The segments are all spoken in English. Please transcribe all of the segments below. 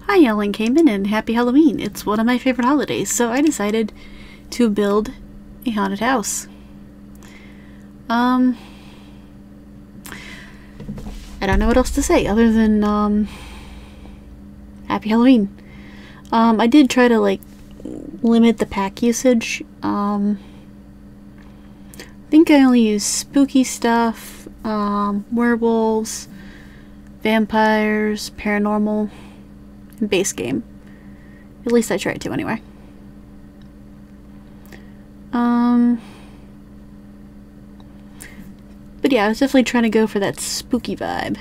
Hi, Ellen Kamen, and happy Halloween. It's one of my favorite holidays, so I decided to build a haunted house. I don't know what else to say other than, happy Halloween. I did try to, like, limit the pack usage. I think I only use spooky stuff, werewolves, vampires, paranormal, and base game. At least I tried to, anyway. But yeah, I was definitely trying to go for that spooky vibe.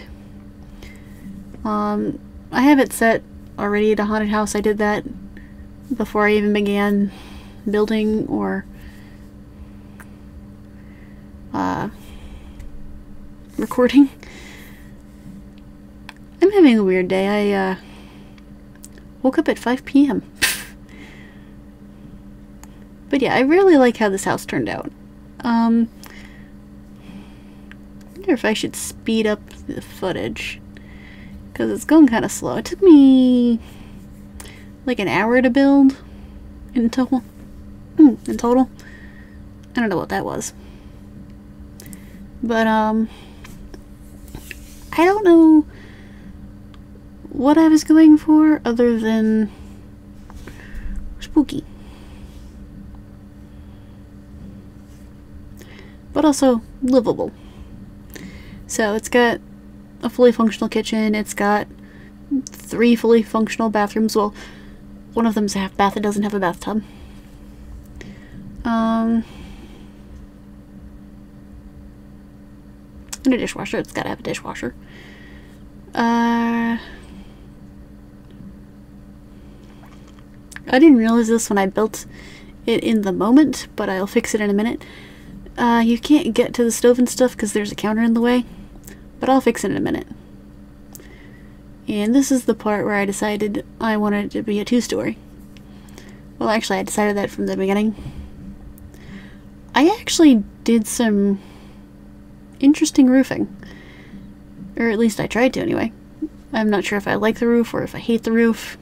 I have it set already at a haunted house. I did that before I even began building or recording. I'm having a weird day. I woke up at 5 p.m. But yeah, I really like how this house turned out. I wonder if I should speed up the footage, because it's going kind of slow. It took me like an hour to build in total. I don't know what that was. But I don't know what I was going for other than spooky. But also livable. So it's got a fully functional kitchen, it's got 3 fully functional bathrooms. Well, one of them's a half bath, it doesn't have a bathtub. And a dishwasher, it's gotta have a dishwasher. I didn't realize this when I built it in the moment, but I'll fix it in a minute. You can't get to the stove and stuff because there's a counter in the way, but I'll fix it in a minute. And this is the part where I decided I wanted it to be a 2-story. Well, actually, I decided that from the beginning. I actually did some interesting roofing. Or at least I tried to, anyway. I'm not sure if I like the roof or if I hate the roof.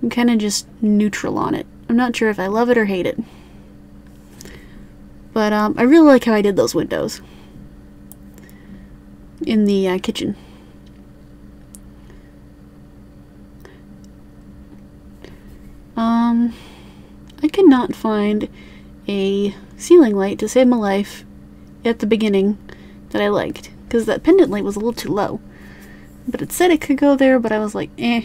I'm kind of just neutral on it. I'm not sure if I love it or hate it. But I really like how I did those windows in the kitchen. I could not find a ceiling light to save my life at the beginning that I liked, because that pendant light was a little too low. But it said it could go there, but I was like, eh.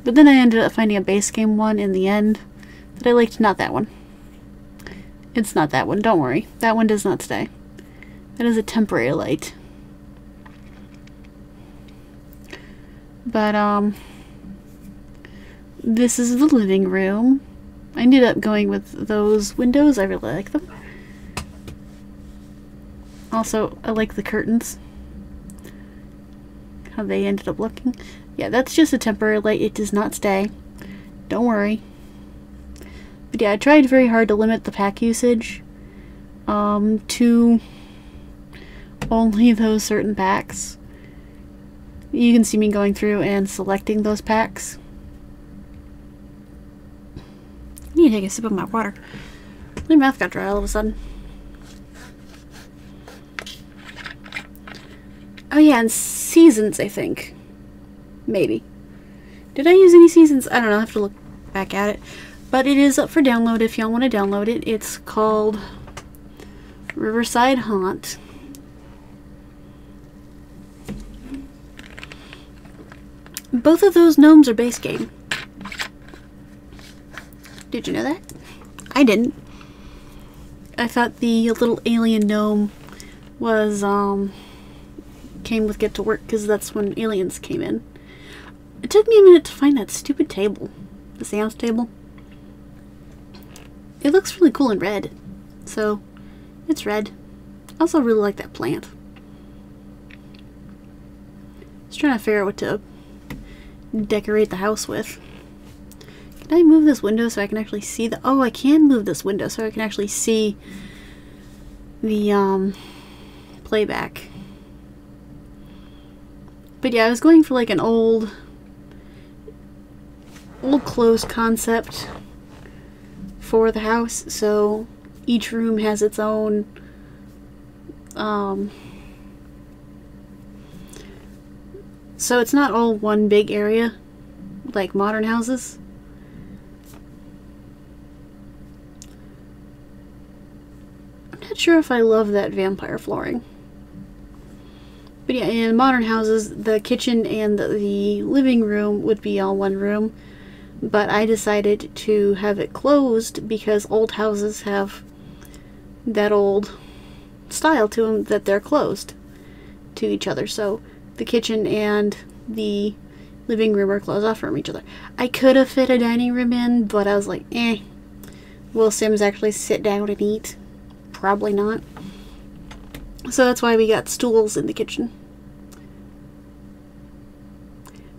But then I ended up finding a base game one in the end that I liked. Not that one. It's not that one, don't worry. That one does not stay. That is a temporary light. But, this is the living room. I ended up going with those windows. I really like them. Also, I like the curtains. How they ended up looking. Yeah, that's just a temporary light. It does not stay. Don't worry. But yeah, I tried very hard to limit the pack usage to only those certain packs. You can see me going through and selecting those packs. I need to take a sip of my water. My mouth got dry all of a sudden. Oh yeah, and seasons, I think. Maybe. Did I use any seasons? I don't know, I have to look back at it. But it is up for download if y'all want to download it. It's called Riverside Haunt. Both of those gnomes are base game. Did you know that? I didn't. I thought the little alien gnome was, came with Get to Work, because that's when aliens came in. It took me a minute to find that stupid table. The seance table. It looks really cool in red. So, it's red. I also really like that plant. Just trying to figure out what to decorate the house with. Can I move this window so I can actually see the... Oh, I can move this window so I can actually see the, playback. But yeah, I was going for like an old old closed concept for the house, so each room has its own so it's not all one big area like modern houses. I'm not sure if I love that vampire flooring. But yeah, in modern houses, the kitchen and the living room would be all one room. But I decided to have it closed because old houses have that old style to them that they're closed to each other. So the kitchen and the living room are closed off from each other. I could have fit a dining room in, but I was like, eh. Will Sims actually sit down and eat? Probably not. So that's why we got stools in the kitchen.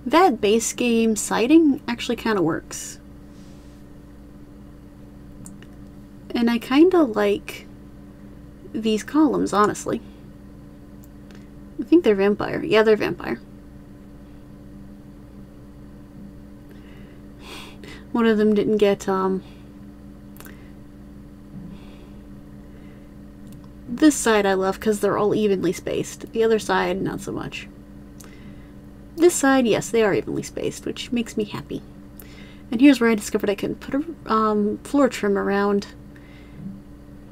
That base game siding actually kind of works. And I kind of like these columns, honestly. I think they're vampire. Yeah, they're vampire. One of them didn't get, this side I love because they're all evenly spaced. The other side, not so much. This side, yes, they are evenly spaced, which makes me happy. And here's where I discovered I could put a floor trim around.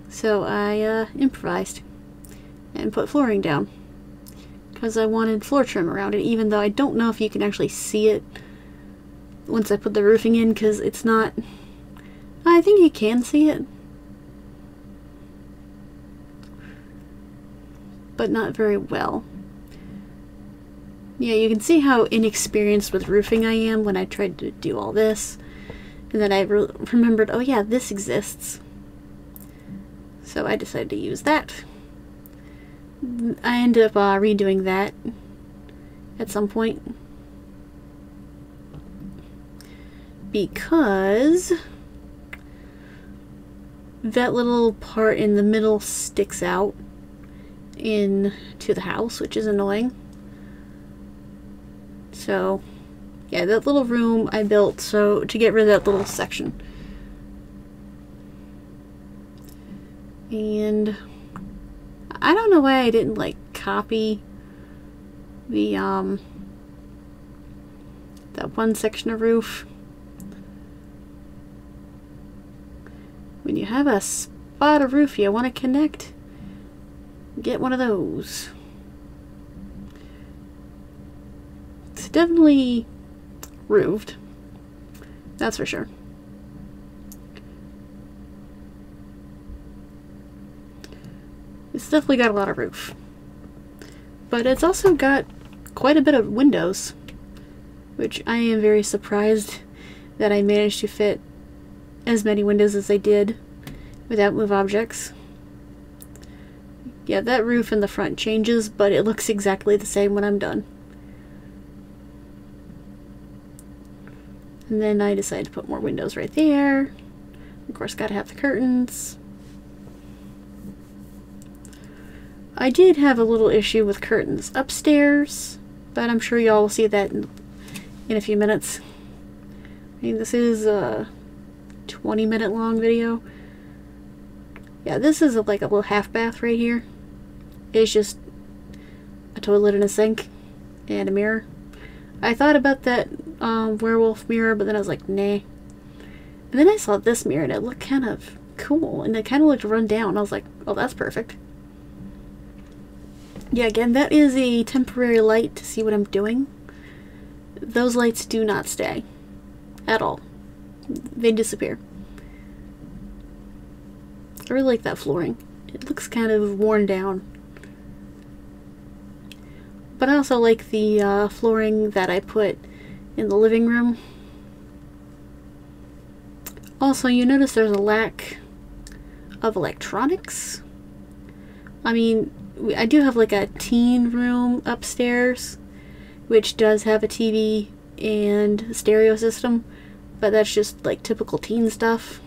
So I improvised and put flooring down because I wanted floor trim around it, even though I don't know if you can actually see it once I put the roofing in, because it's not... I think you can see it, but not very well. Yeah, you can see how inexperienced with roofing I am when I tried to do all this. And then I remembered, oh yeah, this exists. So I decided to use that. I ended up redoing that at some point. Because that little part in the middle sticks out into the house, which is annoying. So, yeah, that little room I built so to get rid of that little section. And I don't know why I didn't like copy the that one section of roof. When you have a spot of roof you want to connect, get one of those. It's definitely roofed, that's for sure. It's definitely got a lot of roof, but it's also got quite a bit of windows, which I am very surprised that I managed to fit as many windows as I did without move objects. Yeah, that roof in the front changes, but it looks exactly the same when I'm done. And then I decided to put more windows right there. Of course, gotta have the curtains. I did have a little issue with curtains upstairs, but I'm sure y'all will see that in a few minutes. I mean, this is a 20-minute long video. Yeah, this is like a little half bath right here. It's just a toilet and a sink and a mirror. I thought about that werewolf mirror, but then I was like, nah. And then I saw this mirror and it looked kind of cool, and it kind of looked run down. I was like, oh, that's perfect. Yeah, again, that is a temporary light to see what I'm doing. Those lights do not stay at all. They disappear. I really like that flooring. It looks kind of worn down. But I also like the flooring that I put in the living room. Also, you notice there's a lack of electronics. I mean, I do have like a teen room upstairs, which does have a TV and a stereo system, but that's just like typical teen stuff.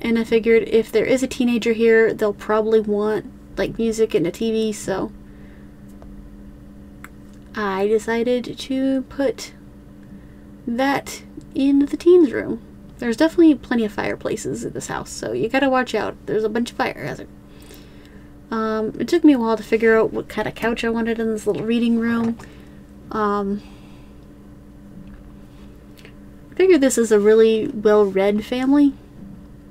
And I figured if there is a teenager here, they'll probably want like music and a TV, so I decided to put that in the teens room. There's definitely plenty of fireplaces in this house, so you gotta watch out. There's a bunch of fire hazard. It took me a while to figure out what kind of couch I wanted in this little reading room. I figured this is a really well-read family,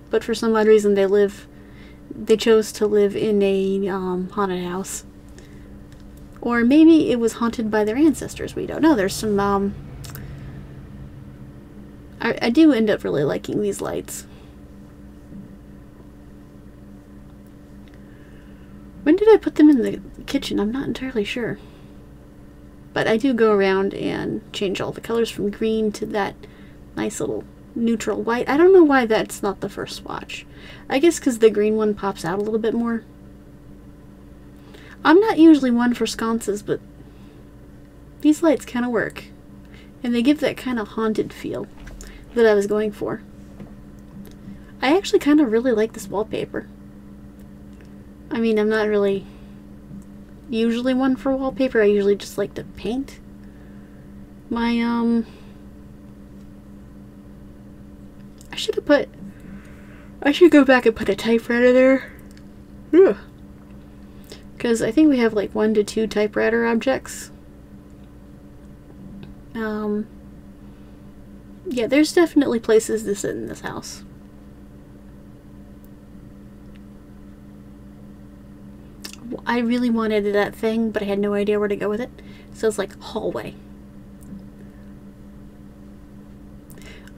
but for some odd reason they chose to live in a haunted house. Or maybe it was haunted by their ancestors, we don't know. There's some, I do end up really liking these lights. When did I put them in the kitchen? I'm not entirely sure. But I do go around and change all the colors from green to that nice little neutral white. I don't know why that's not the first swatch. I guess because the green one pops out a little bit more. I'm not usually one for sconces, but these lights kind of work. And they give that kind of haunted feel that I was going for. I actually kind of really like this wallpaper. I mean, I'm not really usually one for wallpaper. I usually just like to paint my, I should go back and put a typewriter there. Ugh. Because I think we have like 1 to 2 typewriter objects. Yeah, there's definitely places to sit in this house. I really wanted that thing, but I had no idea where to go with it. So it's like hallway.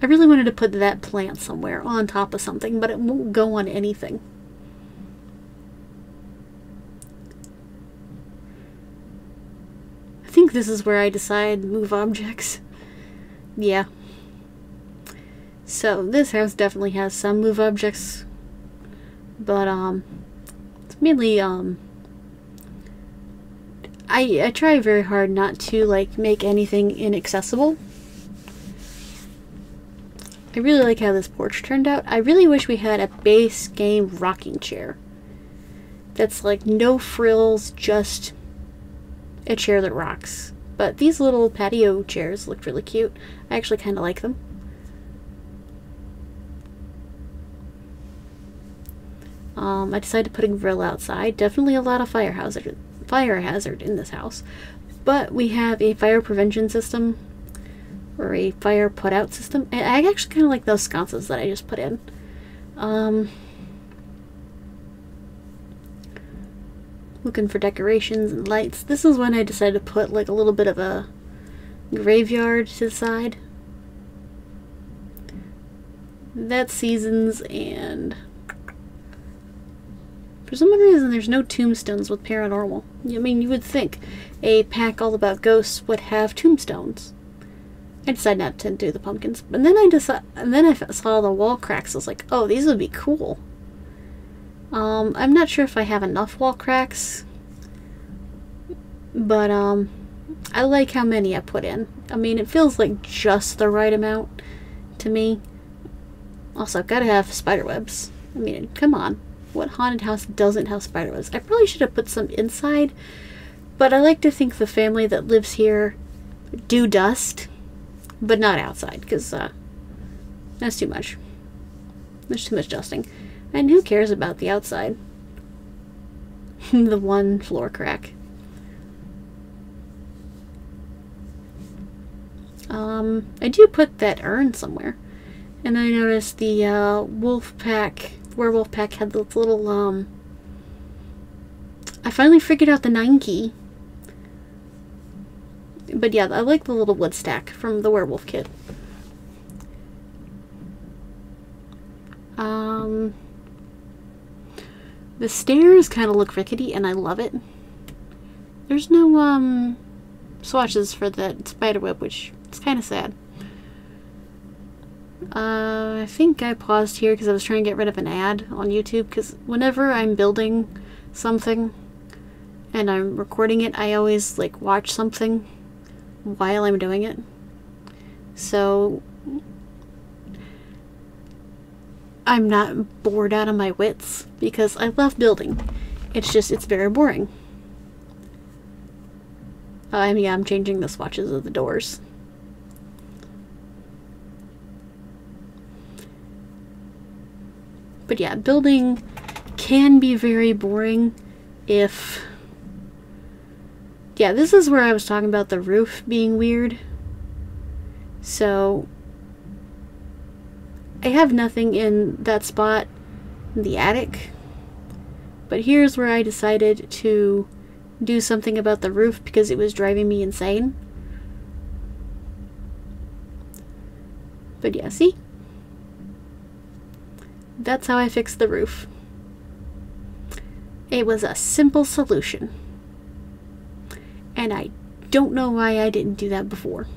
I really wanted to put that plant somewhere on top of something, but it won't go on anything. I think this is where I decide move objects. Yeah. So this house definitely has some move objects, but it's mainly I try very hard not to like make anything inaccessible. I really like how this porch turned out. I really wish we had a base game rocking chair that's like no frills, just a chair that rocks. But these little patio chairs looked really cute. I actually kind of like them. I decided to put a grill outside. Definitely a lot of fire hazard in this house. But we have a fire prevention system, or a fire put out system. And I actually kind of like those sconces that I just put in. Looking for decorations and lights. This is when I decided to put like a little bit of a graveyard to the side. That's seasons, and for some reason there's no tombstones with paranormal. I mean, you would think a pack all about ghosts would have tombstones. I decided not to do the pumpkins, but then I saw the wall cracks. I was like, oh, these would be cool. I'm not sure if I have enough wall cracks, but I like how many I put in. I mean, it feels like just the right amount to me. Also, I've got to have spider webs. I mean, come on. What haunted house doesn't have spider webs? I probably should have put some inside, but I like to think the family that lives here do dust, but not outside, because that's too much. There's too much dusting. And who cares about the outside? The one floor crack. I do put that urn somewhere. And I noticed the werewolf pack had this little, I finally figured out the 9 key. But yeah, I like the little wood stack from the werewolf kit. The stairs kind of look rickety, and I love it. There's no, swatches for the spiderweb, which is kind of sad. I think I paused here because I was trying to get rid of an ad on YouTube, because whenever I'm building something and I'm recording it, I always, like, watch something while I'm doing it. So I'm not bored out of my wits, because I love building. It's just, it's very boring. Yeah, I'm changing the swatches of the doors. But yeah, building can be very boring if... Yeah, this is where I was talking about the roof being weird. So I have nothing in that spot in the attic. But here's where I decided to do something about the roof because it was driving me insane. But yeah, see? That's how I fixed the roof. It was a simple solution. And I don't know why I didn't do that before.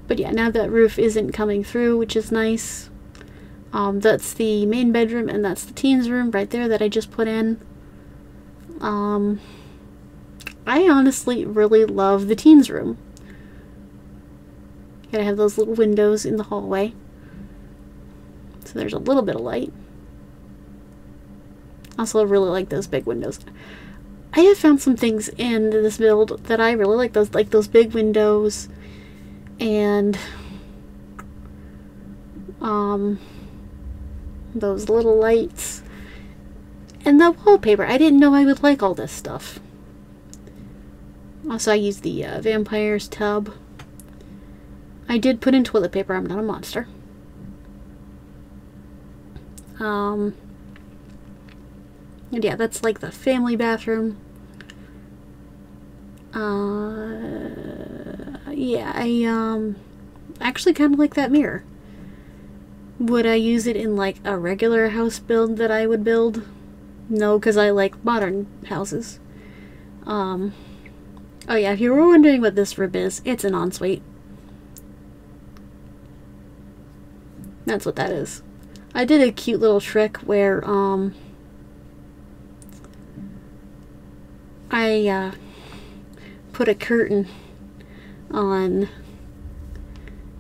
But yeah, now that roof isn't coming through, which is nice. That's the main bedroom, and that's the teens room right there that I just put in. I honestly really love the teens room. Gotta have those little windows in the hallway. So there's a little bit of light. Also, I really like those big windows. I have found some things in this build that I really like. Those big windows, and those little lights, and the wallpaper. I didn't know I would like all this stuff. Also, I used the vampire's tub. I did put in toilet paper. I'm not a monster. And yeah, that's like the family bathroom. Yeah, I actually kind of like that mirror. Would I use it in like a regular house build that I would build? No, because I like modern houses. Oh yeah, if you were wondering what this room is, it's an ensuite. That's what that is. I did a cute little trick where I put a curtain on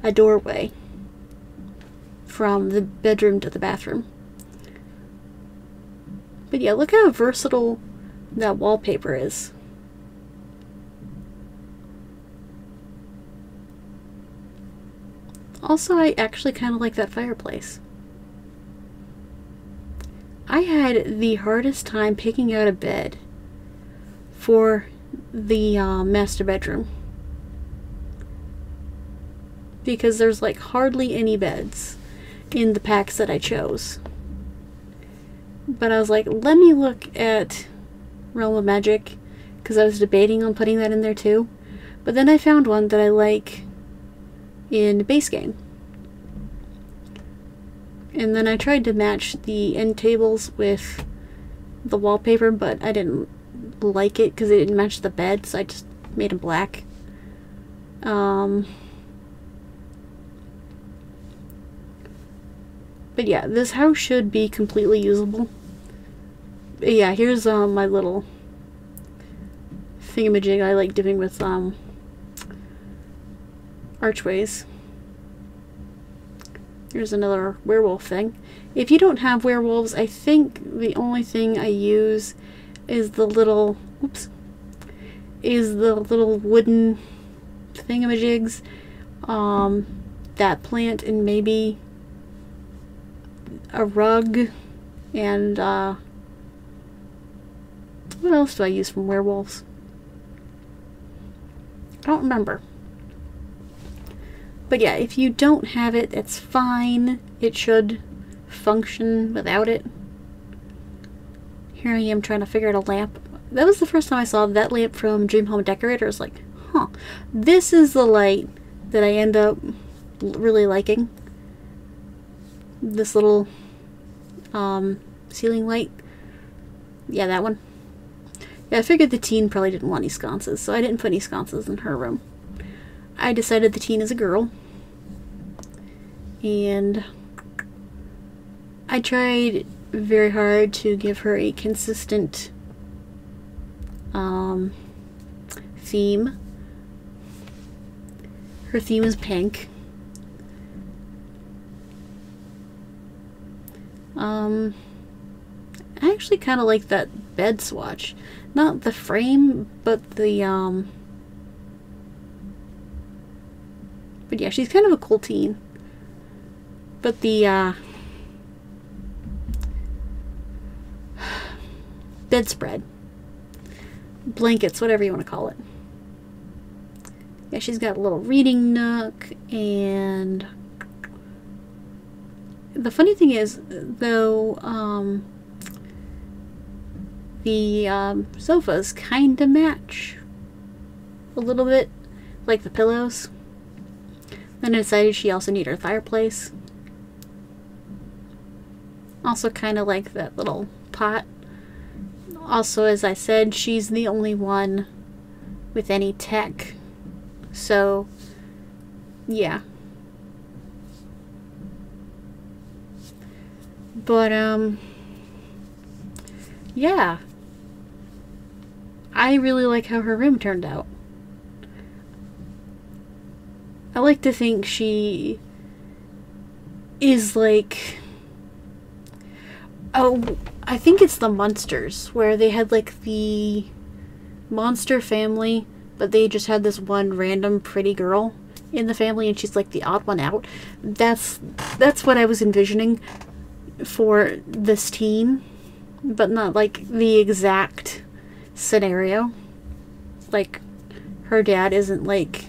a doorway from the bedroom to the bathroom. But yeah, look how versatile that wallpaper is. Also, I actually kind of like that fireplace. I had the hardest time picking out a bed for the master bedroom. Because there's like hardly any beds in the packs that I chose. But I was like, let me look at Realm of Magic, because I was debating on putting that in there too. But then I found one that I like in base game. And then I tried to match the end tables with the wallpaper, but I didn't like it because it didn't match the bed, so I just made them black. But yeah, this house should be completely usable. But yeah, here's my little thingamajig I like doing with archways. Here's another werewolf thing. If you don't have werewolves, I think the only thing I use is the little, oops, is the little wooden thingamajigs, that plant, and maybe a rug, and what else do I use from werewolves? I don't remember. But yeah, if you don't have it, it's fine. It should function without it. Here I am trying to figure out a lamp. That was the first time I saw that lamp from Dream Home Decorator. I was like, huh, this is the light that I end up really liking. This little ceiling light. Yeah, that one. Yeah, I figured the teen probably didn't want any sconces, so I didn't put any sconces in her room. I decided the teen is a girl, and I tried very hard to give her a consistent theme. Her theme is pink. I actually kind of like that bed swatch. Not the frame, but the but yeah, she's kind of a cool teen. But the bedspread. Blankets, whatever you want to call it. Yeah, she's got a little reading nook, and the funny thing is, though, the sofas kind of match a little bit, like the pillows. Then I decided she also needed her fireplace. Also kind of like that little pot. Also, as I said, she's the only one with any tech. So, yeah. But, yeah. I really like how her room turned out. I like to think she is like... Oh, I think it's the Munsters, where they had like the monster family, but they just had this one random pretty girl in the family, and she's like the odd one out. That's what I was envisioning for this team, but not like the exact scenario. Like, her dad isn't like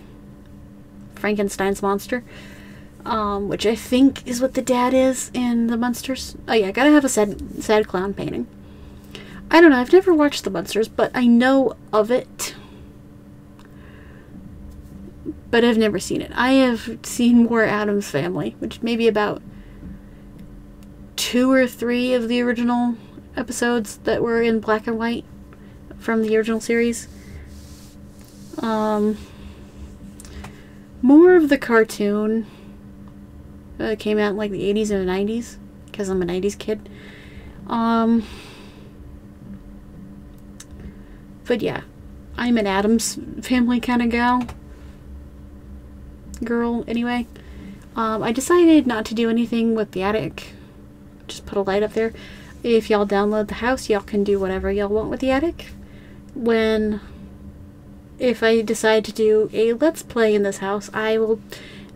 Frankenstein's monster, which I think is what the dad is in the Munsters. Oh yeah, gotta have a sad clown painting. I don't know, I've never watched the Munsters, but I know of it. But I've never seen it. I have seen more Addams Family, which may be about 2 or 3 of the original episodes that were in black and white from the original series. More of the cartoon came out in like the 80s and the 90s, because I'm a 90s kid. But yeah, I'm an Addams Family kind of girl anyway. I decided not to do anything with the attic. Just put a light up there. If y'all download the house, y'all can do whatever y'all want with the attic. If I decide to do a Let's Play in this house, I will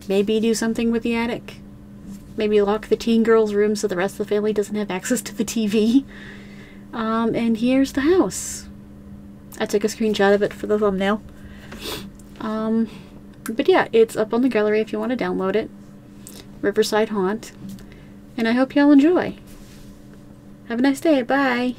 maybe do something with the attic. Maybe lock the teen girl's room so the rest of the family doesn't have access to the TV. And here's the house. I took a screenshot of it for the thumbnail. But yeah, it's up on the gallery if you want to download it. Riverside Haunt. And I hope y'all enjoy. Have a nice day. Bye.